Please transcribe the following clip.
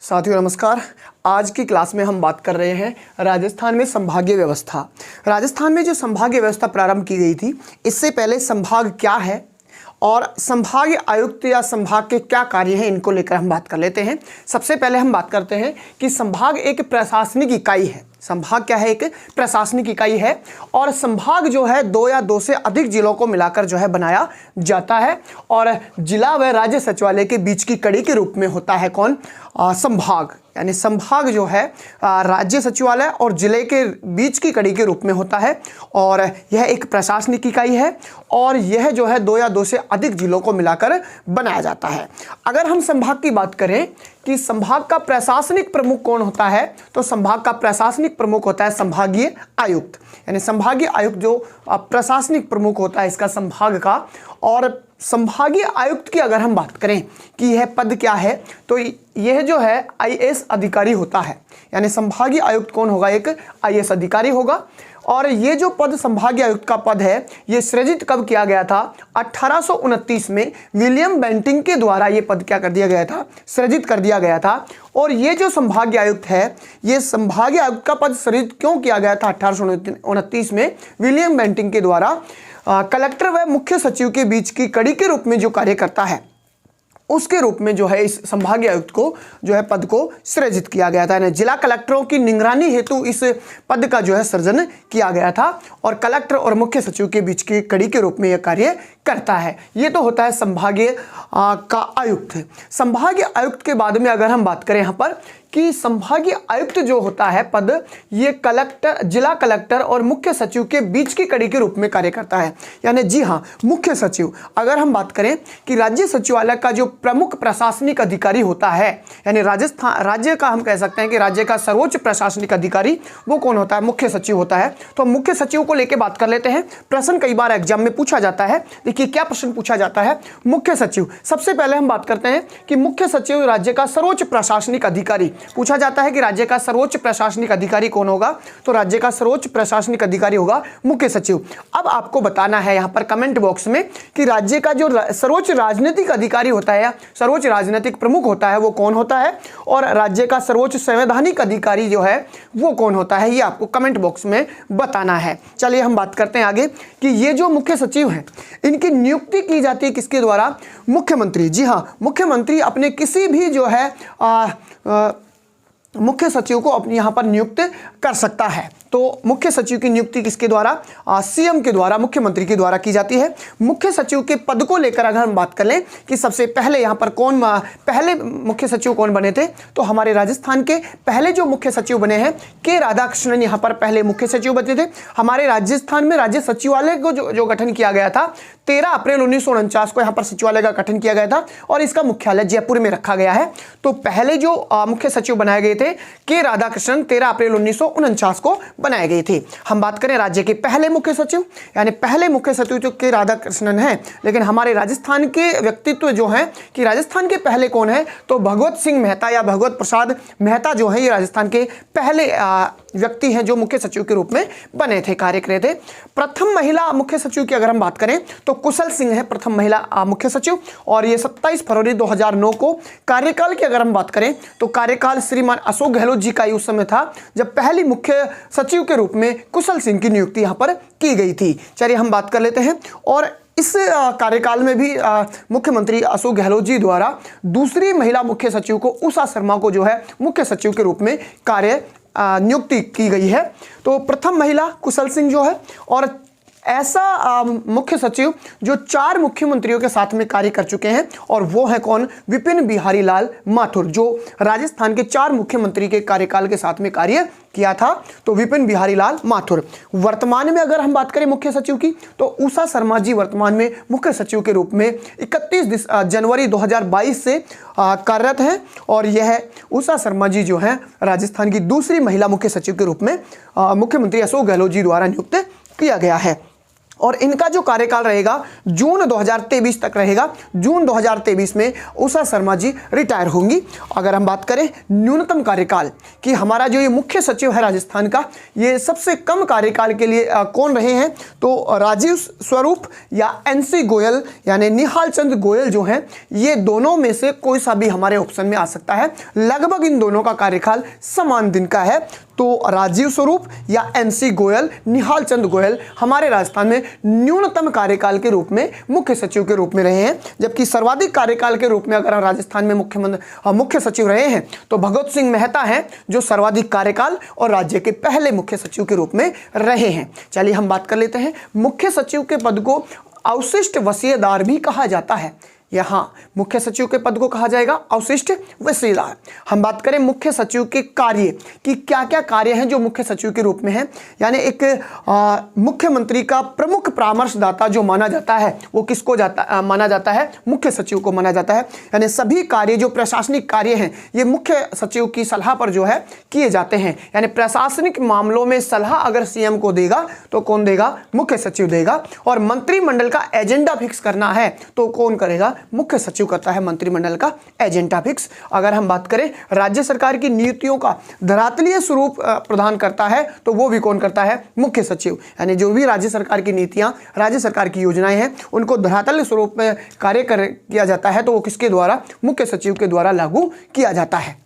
साथियों नमस्कार। आज की क्लास में हम बात कर रहे हैं राजस्थान में संभागीय व्यवस्था। राजस्थान में जो संभागीय व्यवस्था प्रारंभ की गई थी, इससे पहले संभाग क्या है और संभागीय आयुक्त या संभाग के क्या कार्य हैं, इनको लेकर हम बात कर लेते हैं। सबसे पहले हम बात करते हैं कि संभाग एक प्रशासनिक इकाई है। संभाग क्या है? एक प्रशासनिक इकाई है और संभाग जो है दो या दो से अधिक जिलों को मिलाकर जो है बनाया जाता है और जिला व राज्य सचिवालय के बीच की कड़ी के रूप में होता है कौन? संभाग। यानी संभाग जो है राज्य सचिवालय और जिले के बीच की कड़ी के रूप में होता है और यह एक प्रशासनिक इकाई है और यह जो है दो या दो से अधिक जिलों को मिलाकर बनाया जाता है। अगर हम संभाग की बात करें कि संभाग का प्रशासनिक प्रमुख कौन होता है, तो संभाग का प्रशासनिक प्रमुख होता है संभागीय आयुक्त। यानी संभागीय आयुक्त जो प्रशासनिक प्रमुख होता है इसका संभाग का। और संभागीय आयुक्त की अगर हम बात करें कि यह पद क्या है, तो यह जो है आईएएस अधिकारी होता है। यानी संभागीय आयुक्त कौन होगा? एक आईएएस अधिकारी होगा। और ये जो पद संभागीय आयुक्त का पद है, ये सृजित कब किया गया था? 1829 में विलियम बेंटिंग के द्वारा ये पद क्या कर दिया गया था? सृजित कर दिया गया था। और ये जो संभागीय आयुक्त है, ये संभागीय आयुक्त का पद सृजित क्यों किया गया था 1829 में? विलियम बेंटिंग के द्वारा कलेक्टर व मुख्य सचिव के बीच की कड़ी के रूप में जो कार्य करता है, उसके रूप में जो है इस संभागीय आयुक्त को जो है पद को सृजित किया गया था। यानी जिला कलेक्टरों की निगरानी हेतु इस पद का जो है सृजन किया गया था और कलेक्टर और मुख्य सचिव के बीच की कड़ी के रूप में यह कार्य करता है। ये तो होता है संभागीय का आयुक्त। संभागीय आयुक्त के बाद में अगर हम बात करें यहाँ पर कि संभागीय आयुक्त जो होता है पद, ये कलेक्टर, जिला कलेक्टर और मुख्य सचिव के बीच की कड़ी के रूप में कार्य करता है। यानी जी हाँ, मुख्य सचिव, अगर हम बात करें कि राज्य सचिवालय का जो प्रमुख प्रशासनिक अधिकारी होता है, यानी राजस्थान राज्य का हम कह सकते हैं कि राज्य का सर्वोच्च प्रशासनिक अधिकारी वो कौन होता है? मुख्य सचिव होता है। तो मुख्य सचिव को लेकर बात कर लेते हैं। प्रश्न कई बार एग्जाम में पूछा जाता है। देखिए क्या प्रश्न पूछा जाता है? मुख्य सचिव। सबसे पहले हम बात करते हैं कि मुख्य सचिव राज्य का सर्वोच्च प्रशासनिक अधिकारी। पूछा जाता है कि राज्य का सर्वोच्च प्रशासनिक अधिकारी कौन होगा? तो राज्य का सर्वोच्च प्रशासनिक अधिकारी होगा मुख्य सचिव। अब आपको बताना है यहाँ पर कमेंट बॉक्स में कि राज्य का जो सर्वोच्च राजनीतिक अधिकारी होता है या सर्वोच्च राजनीतिक प्रमुख होता है वो कौन होता है, और राज्य का सर्वोच्च संवैधानिक अधिकारी जो है वो कौन होता है, ये आपको कमेंट बॉक्स में बताना है। चलिए हम बात करते हैं आगे कि ये जो मुख्य सचिव हैं, इनकी नियुक्ति की जाती है किसके द्वारा? मुख्यमंत्री। जी हाँ, मुख्यमंत्री अपने किसी भी जो है मुख्य सचिव को अपने यहाँ पर नियुक्त कर सकता है। तो मुख्य सचिव की नियुक्ति किसके द्वारा? सीएम के द्वारा, मुख्यमंत्री के द्वारा की जाती है। मुख्य सचिव के पद को लेकर अगर हम बात कर लें कि सबसे पहले यहाँ पर कौन पहले मुख्य सचिव कौन बने थे, तो हमारे राजस्थान के पहले जो मुख्य सचिव बने हैं के राधाकृष्णन यहाँ पर पहले मुख्य सचिव बने थे। हमारे राजस्थान में राज्य सचिवालय को जो गठन किया गया था 13 अप्रैल 1949 को यहाँ पर सचिवालय का गठन किया गया था और इसका मुख्यालय जयपुर में रखा गया है। तो पहले जो मुख्य सचिव बनाए गए थे के राधाकृष्णन 13 अप्रैल 1949 को बनाए गए थे। हम बात करें राज्य के पहले मुख्य सचिव, यानी पहले मुख्य सचिव जो के राधाकृष्णन है, लेकिन हमारे राजस्थान के व्यक्तित्व जो है कि राजस्थान के पहले कौन है, तो भगवत सिंह मेहता या भगवत प्रसाद मेहता जो है ये राजस्थान के पहले व्यक्ति हैं जो मुख्य सचिव के रूप में बने थे, कार्य करे थे। प्रथम महिला मुख्य सचिव की अगर हम बात करें तो कुशल सिंह है प्रथम महिला मुख्य सचिव और ये 27 फरवरी 2009 को। कार्यकाल की अगर हम बात करें तो कार्यकाल श्रीमान अशोक गहलोत जी का उस समय था जब पहली मुख्य सचिव के रूप में कुशल सिंह की नियुक्ति यहाँ पर की गई थी। चलिए हम बात कर लेते हैं। और इस कार्यकाल में भी मुख्यमंत्री अशोक गहलोत जी द्वारा दूसरी महिला मुख्य सचिव को उषा शर्मा को जो है मुख्य सचिव के रूप में कार्य नियुक्ति की गई है। तो प्रथम महिला कुशल सिंह जो है, और ऐसा मुख्य सचिव जो 4 मुख्यमंत्रियों के साथ में कार्य कर चुके हैं और वो है कौन? विपिन बिहारी लाल माथुर, जो राजस्थान के 4 मुख्यमंत्री के कार्यकाल के साथ में कार्य किया था। तो विपिन बिहारी लाल माथुर। वर्तमान में अगर हम बात करें मुख्य सचिव की तो उषा शर्मा जी वर्तमान में मुख्य सचिव के रूप में 31 जनवरी 2022 से कार्यरत हैं और यह उषा शर्मा जी जो है राजस्थान की दूसरी महिला मुख्य सचिव के रूप में मुख्यमंत्री अशोक गहलोत जी द्वारा नियुक्त किया गया है। और इनका जो कार्यकाल रहेगा जून 2023 तक रहेगा। जून 2023 में उषा शर्मा जी रिटायर होंगी। अगर हम बात करें न्यूनतम कार्यकाल कि हमारा जो ये मुख्य सचिव है राजस्थान का, ये सबसे कम कार्यकाल के लिए कौन रहे हैं, तो राजीव स्वरूप या NC गोयल यानी निहाल चंद गोयल जो हैं, ये दोनों में से कोई सा भी हमारे ऑप्शन में आ सकता है। लगभग इन दोनों का कार्यकाल समान दिन का है, तो राजीव स्वरूप या NC गोयल, निहाल चंद गोयल हमारे राजस्थान में न्यूनतम कार्यकाल के रूप में मुख्य सचिव के रूप में रहे हैं। जबकि सर्वाधिक कार्यकाल के रूप में अगर हम राजस्थान में मुख्य सचिव रहे हैं तो भगत सिंह मेहता हैं, जो सर्वाधिक कार्यकाल और राज्य के पहले मुख्य सचिव के रूप में रहे हैं। चलिए हम बात कर लेते हैं, मुख्य सचिव के पद को अवशिष्ट वसीयदार भी कहा जाता है। यहाँ मुख्य सचिव के पद को कहा जाएगा अवशिष्ट वसीयदार। हम बात करें मुख्य सचिव के कार्य कि क्या क्या कार्य हैं जो मुख्य सचिव के रूप में हैं, यानी एक मुख्यमंत्री का प्रमुख परामर्शदाता जो माना जाता है वो किसको माना जाता है, मुख्य सचिव को माना जाता है। यानी सभी कार्य जो प्रशासनिक कार्य हैं ये मुख्य सचिव की सलाह पर जो है किए जाते हैं। यानी प्रशासनिक मामलों में सलाह अगर CM को देगा तो कौन देगा, मुख्य सचिव देगा। और मंत्रिमंडल का एजेंडा फिक्स करना है तो कौन करेगा, मुख्य सचिव करता है मंत्रिमंडल का एजेंडा फिक्स। अगर हम बात करें राज्य सरकार की नीतियों का धरातलीय स्वरूप प्रदान करता है तो वो भी कौन करता है, मुख्य सचिव। यानी जो भी राज्य सरकार की नीतियां, राज्य सरकार की योजनाएं हैं उनको धरातलीय स्वरूप में किया जाता है तो वो किसके द्वारा, मुख्य सचिव के द्वारा लागू किया जाता है।